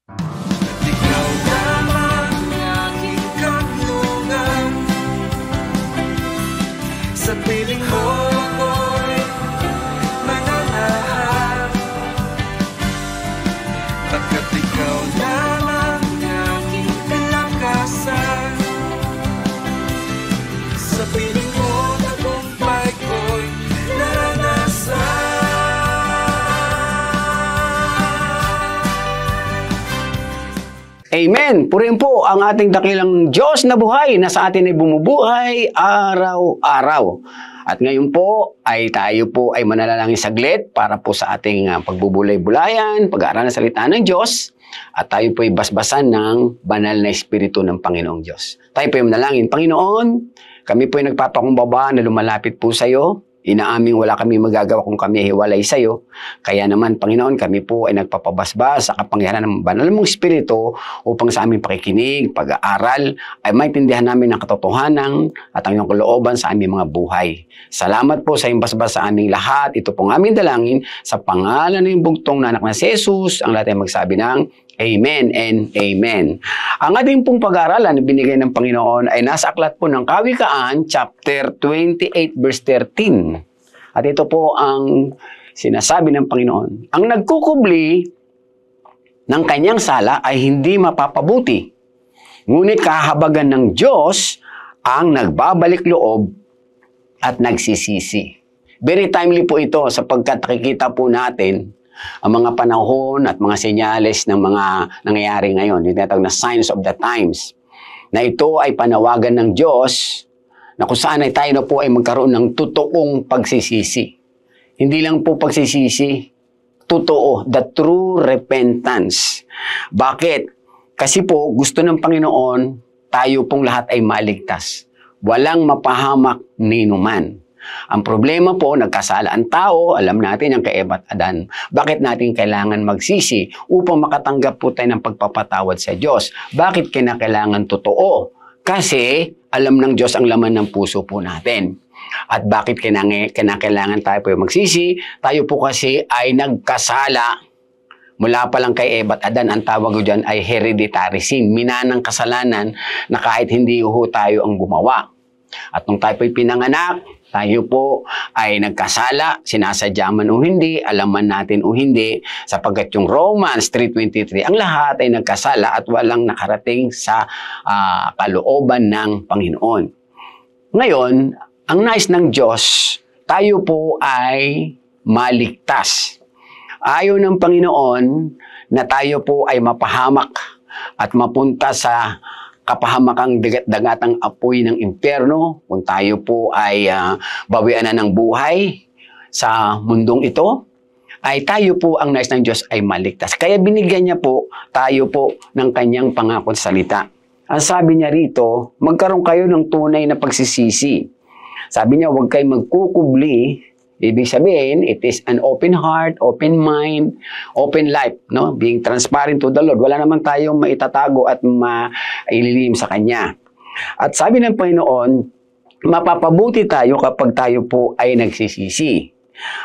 Ikaw lamang aking kanlungan, sa piling mo ako'y mananahan, pagkat ikaw lamang aking kalakasan. Sa piling mo tagumpay ko'y naranasan. Amen! Purihin po ang ating dakilang Diyos na buhay na sa atin ay bumubuhay araw-araw. At ngayon po ay tayo po ay mananalangin saglit para po sa ating pagbubulay-bulayan, pag-aaral ng salita ng Diyos, at tayo po ay basbasan ng banal na Espiritu ng Panginoong Diyos. Tayo po ay manalangin. Panginoon, kami po ay nagpapakumbaba na lumalapit po sa iyo. Inaaming wala kami magagawa kung kami hiwalay sa iyo. Kaya naman, Panginoon, kami po ay nagpapabasbas sa kapangyarihan ng banal mong Espiritu upang sa aming pakikinig, pag-aaral, ay maintindihan namin ang katotohanan at ang iyong kalooban sa aming mga buhay. Salamat po sa iyong basbas sa aming lahat. Ito pong aming dalangin sa pangalan ng bugtong na anak na si Jesus, ang lahat ay magsabi ng Amen and Amen. Ang ating pong pag-aaralan na binigay ng Panginoon ay nasa aklat po ng Kawikaan, chapter 28, verse 13. At ito po ang sinasabi ng Panginoon. Ang nagkukubli ng kanyang sala ay hindi mapapabuti. Ngunit kahabagan ng Diyos ang nagbabalik loob at nagsisisi. Very timely po ito sapagkat nakikita po natin ang mga panahon at mga senyales ng mga nangyayari ngayon. Yung tinatawag na signs of the times. Na ito ay panawagan ng Diyos na kung saan ay tayo na po ay magkaroon ng totoong pagsisisi. Hindi lang po pagsisisi, totoo, the true repentance. Bakit? Kasi po gusto ng Panginoon tayo pong lahat ay maligtas. Walang mapahamak ni numan. Ang problema po, nagkasala ang tao, alam natin ang kay Eva at Adan. Bakit natin kailangan magsisi? Upang makatanggap po tayo ng pagpapatawad sa Diyos. Bakit kinakailangan totoo? Kasi alam ng Diyos ang laman ng puso po natin. At bakit kinakailangan tayo po magsisi? Tayo po kasi ay nagkasala. Mula pa lang kay Eva at Adan, ang tawag ko dyan ay hereditary sin. Minanang kasalanan na kahit hindi ho tayo ang gumawa. At nung tayo po'y pinanganak, tayo po ay nagkasala, sinasadya man o hindi, alam man natin o hindi, sapagkat yung Romans 3:23, ang lahat ay nagkasala at walang nakarating sa kalooban ng Panginoon. Ngayon, ang nais ng Diyos, tayo po ay maligtas. Ayaw ng Panginoon na tayo po ay mapahamak at mapunta sa kapahamakang dagatang apoy ng impyerno, kung tayo po ay bawian na ng buhay sa mundong ito, ay tayo po ang nais ng Diyos ay maligtas. Kaya binigyan niya po tayo po ng kanyang pangako sa salita. Ang sabi niya rito, magkaroon kayo ng tunay na pagsisisi. Sabi niya, huwag kayo magkukubli. Ibig sabihin, it is an open heart, open mind, open life, no? Being transparent to the Lord. Wala naman tayong maitatago at maililim sa Kanya. At sabi ng Panginoon, mapapabuti tayo kapag tayo po ay nagsisisi.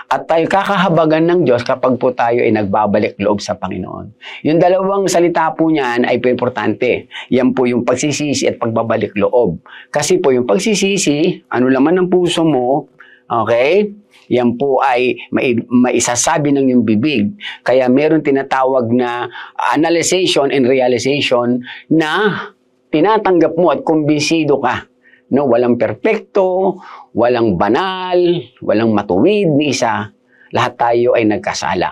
At tayo kakahabagan ng Diyos kapag po tayo ay nagbabalik loob sa Panginoon. Yung dalawang salita po niyan ay po importante. Yan po yung pagsisisi at pagbabalik loob. Kasi po yung pagsisisi, ano laman ng puso mo, okay? Yan po ay maisasabi ng iyong bibig. Kaya meron tinatawag na analyzation and realization na tinatanggap mo at kumbinsido ka. No, walang perpekto, walang banal, walang matuwid ni isa. Lahat tayo ay nagkasala.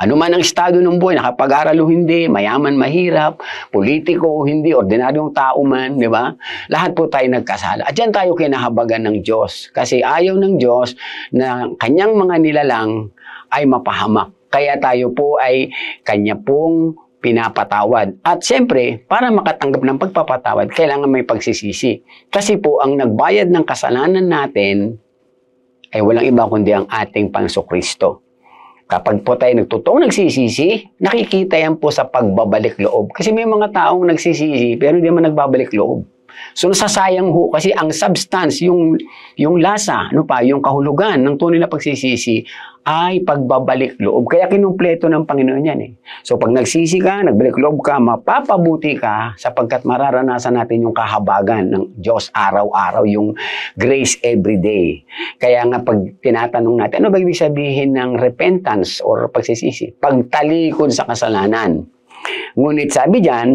Ano man ang estado ng buhay, nakapag-aral o hindi, mayaman, mahirap, politiko o hindi, ordinaryong tao man, di ba? Lahat po tayo nagkasala. At yan tayo kinahabagan ng Diyos. Kasi ayaw ng Diyos na kanyang mga nilalang ay mapahamak. Kaya tayo po ay kanya pong pinapatawad. At siyempre, para makatanggap ng pagpapatawad, kailangan may pagsisisi. Kasi po, ang nagbayad ng kasalanan natin ay walang iba kundi ang ating Panginoong Kristo. Kapag po tayo nagtotoong nagsisisi, nakikita yan po sa pagbabalik loob. Kasi may mga taong nagsisisi pero hindi man nagbabalik loob. So nasasayang ho kasi ang substance, yung lasa, ano pa, yung kahulugan ng tunay na pagsisisi ay pagbabalik loob. Kaya kinumpleto ng Panginoon yan eh. So pag nagsisi ka, nagbalik loob ka, mapapabuti ka sapagkat mararanasan natin yung kahabagan ng Diyos araw-araw, yung grace every day. Kaya nga pag tinatanong natin, ano ba ibig sabihin ng repentance or pagsisisi? Pagtalikod sa kasalanan. Ngunit sabi diyan,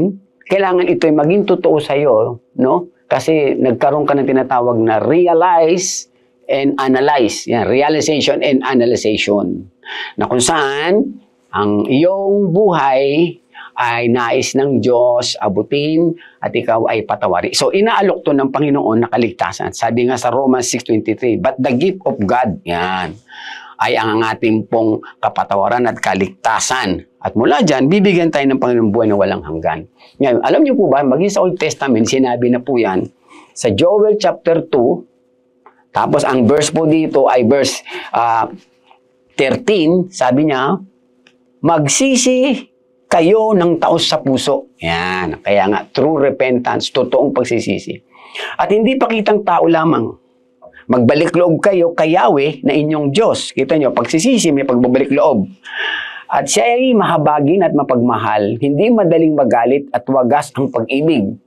kailangan ito'y maging totoo sa iyo, no? Kasi nagkaroon ka ng tinatawag na realize and analyze. Yan, realization and analyzation. Na kung saan ang iyong buhay ay nais ng Diyos abutin at ikaw ay patawari. So inaalok to ng Panginoon na kaligtasan. Sabi nga sa Romans 6:23, but the gift of God, yan, ay ang ating pong kapatawaran at kaligtasan. At mula dyan, bibigyan tayo ng Panginoon buhay na walang hanggan. Ngayon, alam niyo po ba, maging sa Old Testament, sinabi na po yan, sa Joel chapter 2, tapos ang verse po dito ay verse 13, sabi niya, magsisi kayo ng taos sa puso. Yan, kaya nga, true repentance, totoong pagsisisi. At hindi pakitang tao lamang. Magbalik loob kayo kay Yahweh na inyong Diyos. Kita nyo, pagsisisi, may pagbabalik loob. At siya ay mahabagin at mapagmahal, hindi madaling magalit at wagas ang pag-ibig.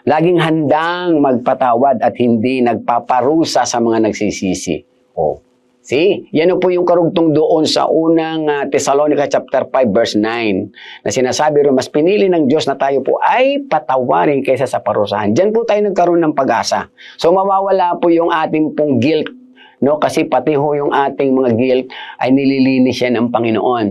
Laging handang magpatawad at hindi nagpaparusa sa mga nagsisisi. Oh. See? Yan po yung karugtong doon sa unang Thessalonica chapter 5 verse 9 na sinasabi rin, mas pinili ng Diyos na tayo po ay patawarin kaysa sa parusahan. Diyan po tayo nagkaroon ng pag-asa. So mawawala po yung ating pong guilt, no? Kasi pati ho yung ating mga guilt ay nililinis yan ng Panginoon.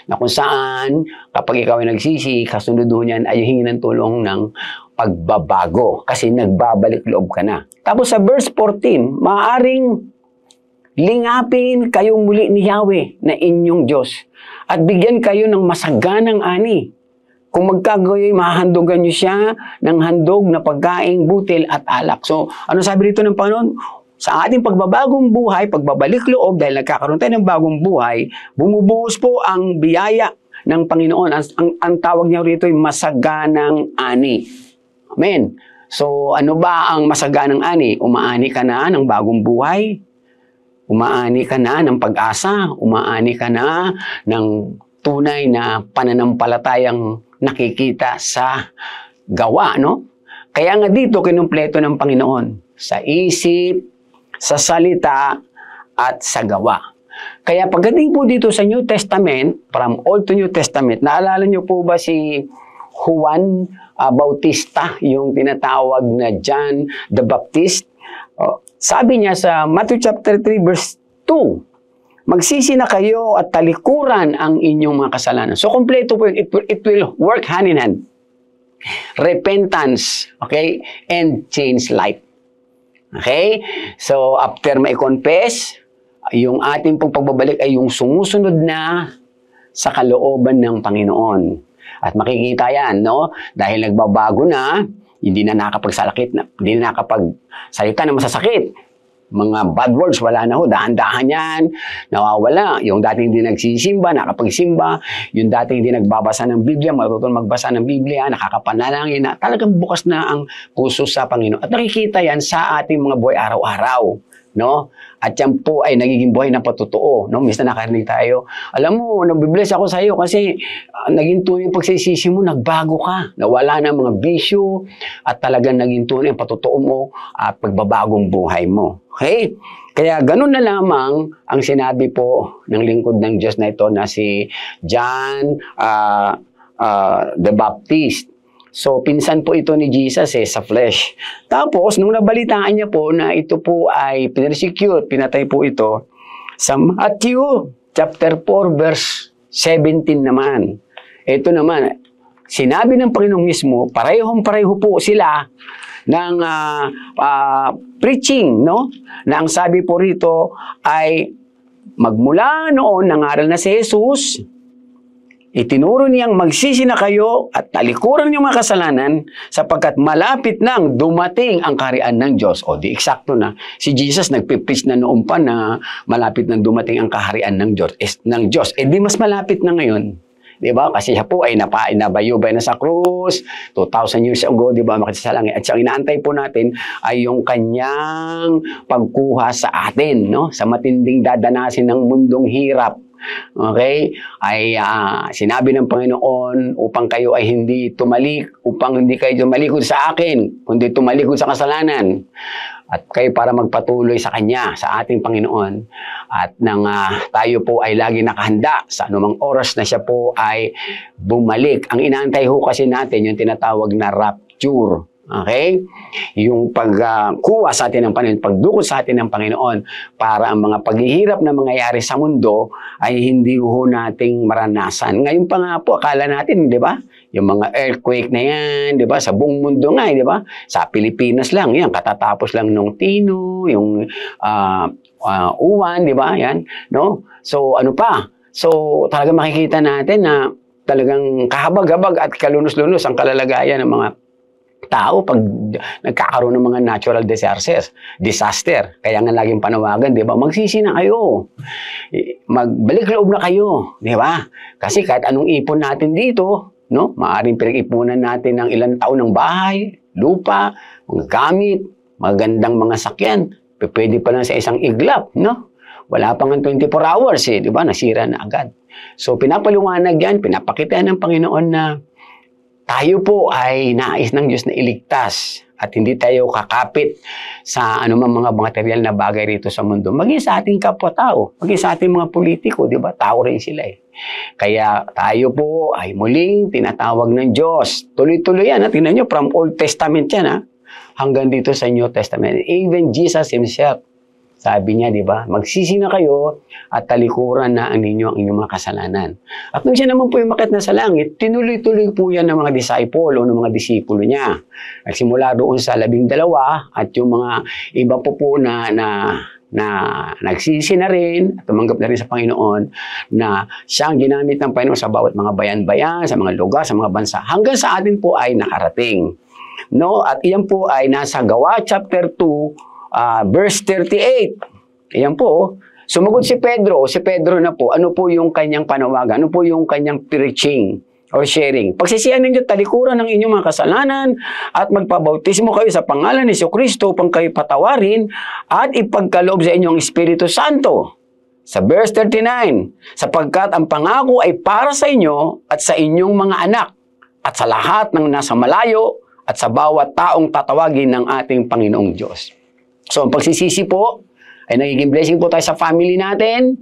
Na kung saan, kapag ikaw ay nagsisi, kasunod niyan ay hingi ng tulong ng pagbabago kasi nagbabalik loob ka na. Tapos sa verse 14, maaaring lingapin kayong muli ni Yahweh na inyong Diyos at bigyan kayo ng masaganang ani. Kung magkagayoy, mahandogan niyo siya ng handog na pagkaing butil at alak. So, ano sabi dito ng Panginoon? Sa ating pagbabagong buhay, pagbabalik loob, dahil nagkakaroon tayo ng bagong buhay, bumubuhos po ang biyaya ng Panginoon. Ang tawag niya rito ay masaganang ani. Amen. So, ano ba ang masaganang ani? Umaani ka na ng bagong buhay? Umaani ka na ng pag-asa, umaani ka na ng tunay na pananampalatayang nakikita sa gawa, no? Kaya nga dito kinumpleto ng Panginoon sa isip, sa salita, at sa gawa. Kaya pagdating po dito sa New Testament, from Old to New Testament, naalala niyo po ba si Juan Bautista, yung tinatawag na John the Baptist? Sabi niya sa Matthew chapter 3 verse 2, magsisi na kayo at talikuran ang inyong mga kasalanan. So, kompleto po yun. It will work hand in hand. Repentance, okay? And change life. Okay? So, after mai-confess, yung ating pong pagbabalik ay yung sumusunod na sa kalooban ng Panginoon. At makikita yan, no? Dahil nagbabago na, hindi na nakapagsalakit, hindi na nakapagsalita na masasakit. Mga bad words, wala na ho. Dahan-dahan yan, nawawala. Yung dating hindi nagsisimba, nakapagsimba. Yung dating hindi nagbabasa ng Biblia, marunong magbasa ng Biblia, nakakapanalangin na. Talagang bukas na ang puso sa Panginoon. At nakikita yan sa ating mga buhay araw-araw. No? At yan po ay nagiging buhay na patotoo. No? Minsan nakarinig tayo, alam mo, nabibless ako sa iyo kasi naging tunay yung pagsisisi mo, nagbago ka. Nawala na mga bisyo at talagang naging tunay yung patotoo mo at pagbabagong buhay mo. Okay? Kaya ganun na lamang ang sinabi po ng lingkod ng Diyos na ito na si John the Baptist. So, pinsan po ito ni Jesus sa flesh. Tapos, nung nabalitaan niya po na ito po ay pinersecute, pinatay po ito, sa Matthew chapter 4 verse 17 naman. Ito naman, sinabi ng Panginoon mismo, parehong-pareho po sila ng preaching, no? Na ang sabi po rito ay magmula noon nangaral na si Jesus, itinuro niyang magsisi na kayo at talikuran niyong mga kasalanan sapagkat malapit nang dumating ang kaharian ng Diyos. O di eksakto na. Si Jesus nagpipreach na noon pa na malapit nang dumating ang kaharian ng Diyos. Eh di mas malapit na ngayon. Di ba? Kasi siya po ay nabayubay na sa krus, 2,000 years ago, di ba? Makita sa langit. At siya inaantay po natin ay yung kanyang pagkuha sa atin, no? Sa matinding dadanasin ng mundong hirap. Okay? Ay sinabi ng Panginoon upang kayo ay upang hindi kayo tumalikod sa akin, kundi tumalikod sa kasalanan. At kayo para magpatuloy sa Kanya, sa ating Panginoon. At nang tayo po ay lagi nakahanda sa anumang oras na siya po ay bumalik. Ang inaantay ho kasi natin yung tinatawag na rapture. Okay? Yung pagkuha sa atin ng Panginoon, pagdukot sa atin ng Panginoon para ang mga paghihirap na mangyayari sa mundo ay hindi ho nating maranasan. Ngayon pa nga po, akala natin, di ba? Yung mga earthquake na yan, di ba? Sa buong mundo nga, di ba? Sa Pilipinas lang, yan, katatapos lang nung Tino, yung Uwan, di ba? Yan, no? So, ano pa? So, talaga makikita natin na talagang kahabag-habag at kalunos-lunos ang kalalagayan ng mga tao pag nagkakaroon ng mga natural disaster. Kaya nga laging panawagan, di ba? Magsisi na kayo. Magbalik loob na kayo, di ba? Kasi kahit anong ipon natin dito, no? Maaring pinag-ipunan natin ng ilang taon ng bahay, lupa, mga gamit, magandang mga sakyan. Pwede pa lang sa isang iglap, no? Wala pa nga 24 hours, di ba? Nasira na agad. So, pinapaliwanag yan, pinapakita ng Panginoon na tayo po ay nais ng Diyos na iligtas at hindi tayo kakapit sa anumang mga material na bagay rito sa mundo. Maging sa ating kapwa-tao, maging sa ating mga politiko, di ba? Tao rin sila eh. Kaya tayo po ay muling tinatawag ng Diyos. Tuloy-tuloy yan. Tingnan nyo, from Old Testament yan hanggang dito sa New Testament. Even Jesus Himself, sabi niya, di ba? Magsisi na kayo at talikuran na ang inyong mga kasalanan. At nung siya naman po yung makit na sa langit, tinuloy-tuloy po yan ng mga disciple o ng mga disipulo niya. Nagsimula doon sa 12 at yung mga iba po na nagsisi na rin at tumanggap na rin sa Panginoon na siyang ginamit ng Panginoon sa bawat mga bayan-bayan, sa mga lugar, sa mga bansa. Hanggang sa atin po ay nakarating. No? At iyan po ay nasa Gawa chapter 2, verse 38. Ayan po. Sumagot si Pedro. Si Pedro na po. Ano po yung kanyang panawagan? Ano po yung kanyang preaching or sharing? Pagsisihan ninyo talikuran ng inyong mga kasalanan at magpabautismo kayo sa pangalan ni Jesucristo upang kayo patawarin at ipagkaloob sa inyong Espiritu Santo. Sa verse 39, sapagkat ang pangako ay para sa inyo at sa inyong mga anak at sa lahat ng nasa malayo at sa bawat taong tatawagin ng ating Panginoong Diyos. So, ang pagsisisi po ay nagiging blessing po tayo sa family natin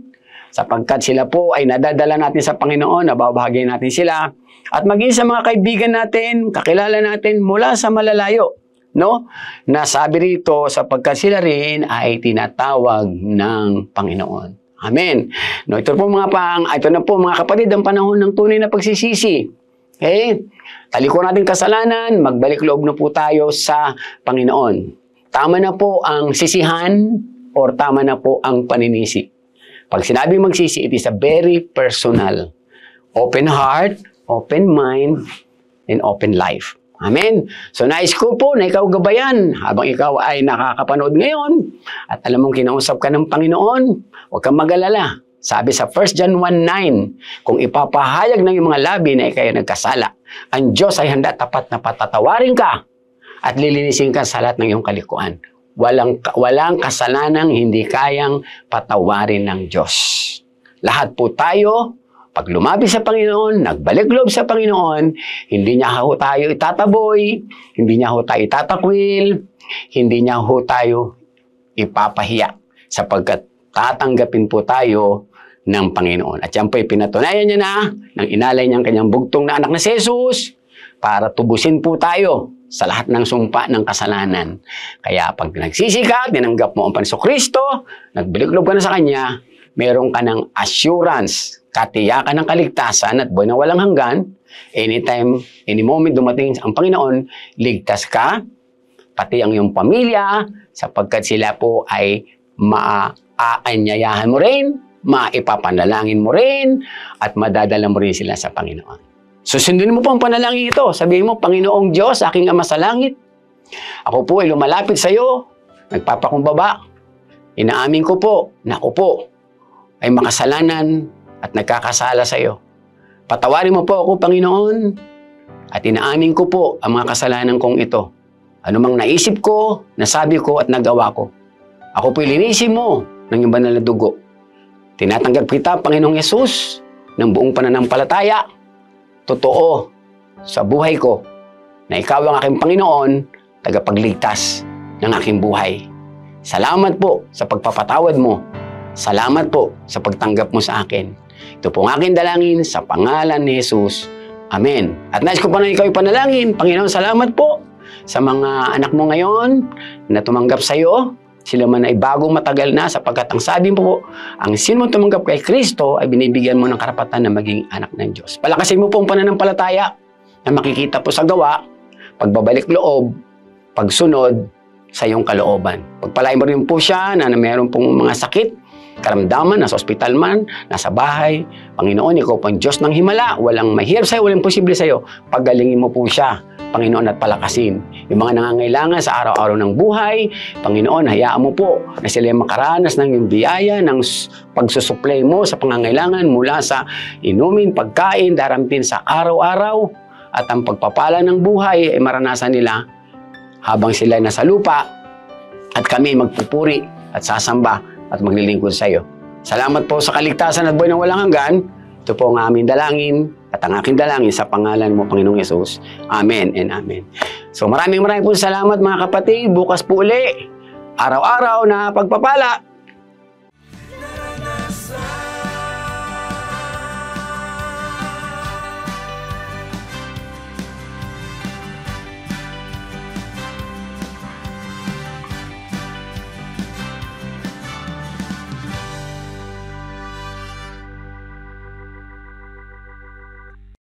sapagkat sila po ay nadadala natin sa Panginoon, nababahagi natin sila at maging sa mga kaibigan natin, kakilala natin mula sa malalayo, no? Nasabi rito sapagkat sila rin ay tinatawag ng Panginoon. Amen. No, ito na po mga kapatid, ang panahon ng tunay na pagsisisi. Okay? Taliko natin kasalanan, magbalik loob na po tayo sa Panginoon. Tama na po ang sisihan or tama na po ang paninisi. Pag sinabing magsisi, it is a very personal. Open heart, open mind, and open life. Amen. So nais ko po na ikaw gabayan habang ikaw ay nakakapanood ngayon at alam mong kinausap ka ng Panginoon, huwag kang mag-alala. Sabi sa 1 John 1:9, kung ipapahayag ng iyong mga labi na ikaw ay nagkasala, ang Diyos ay handa tapat na patatawarin ka at lilinisin ka sa lahat ng iyong kalikuan. Walang kasalanang hindi kayang patawarin ng Diyos. Lahat po tayo, pag lumabi sa Panginoon, nagbalik loob sa Panginoon, hindi niya ho tayo itataboy, hindi niya ho tayo itatakwil, hindi niya ho tayo ipapahiya sapagkat tatanggapin po tayo ng Panginoon. At yan po pinatunayan niya na nang inalay niya ang kanyang bugtong na anak na si Jesus para tubusin po tayo sa lahat ng sumpa ng kasalanan. Kaya pag nagsisi ka, tinanggap mo ang Panginoong Kristo, nagbiliglob ka na sa Kanya, meron ka ng assurance, katiyakan ng kaligtasan at buhay na walang hanggan, anytime, any moment dumating ang Panginoon, ligtas ka, pati ang iyong pamilya, sapagkat sila po ay maaanyayahan mo rin, maipapanalangin mo rin, at madadala mo rin sila sa Panginoon. Susundin mo po ang panalangin ito. Sabihin mo, Panginoong Diyos, aking Ama sa langit, ako po ay lumalapit sa iyo, nagpapakumbaba. Inaamin ko po na ako po ay makasalanan at nagkakasala sa iyo. Patawarin mo po ako, Panginoon, at inaamin ko po ang mga kasalanan kong ito. Ano mang naisip ko, nasabi ko at nagawa ko. Ako po'y linisin mo ng iyong banal na dugo. Tinatanggap kita, Panginoong Yesus, ng buong pananampalataya. Totoo sa buhay ko na ikaw ang aking Panginoon, tagapagligtas ng aking buhay. Salamat po sa pagpapatawad mo. Salamat po sa pagtanggap mo sa akin. Ito po ang aking dalangin sa pangalan ni Jesus. Amen. At nais ko pa na ikaw ipanalangin. Panginoon, salamat po sa mga anak mo ngayon na tumanggap sa iyo. Sila man ay bagong matagal na sapagkat ang sabi mo po, ang sino tumanggap kay Kristo ay binibigyan mo ng karapatan na maging anak ng Diyos. Palakasin mo po ang pananampalataya na makikita po sa gawa, pagbabalik loob, pagsunod sa iyong kalooban. Pagpalain mo rin po siya na mayroon pong mga sakit, karamdaman, nasa ospital man, nasa bahay. Panginoon, ikaw po ang Diyos ng himala. Walang mahirap sa'yo, walang posible sa'yo. Pagalingin mo po siya, Panginoon, at palakasin. Yung mga nangangailangan sa araw-araw ng buhay, Panginoon, hayaan mo po na sila makaranas ng iyong biyaya, ng pagsusuplay mo sa pangangailangan mula sa inumin, pagkain, darampin sa araw-araw. At ang pagpapala ng buhay ay maranasan nila habang sila nasa lupa at kami magpupuri at sasamba at maglilingkod sa iyo. Salamat po sa kaligtasan at buhay ng walang hanggan. Ito po ang aming dalangin at ang aking dalangin sa pangalan mo, Panginoong Yesus. Amen and amen. So maraming po salamat mga kapatid. Bukas po uli, araw-araw na pagpapala.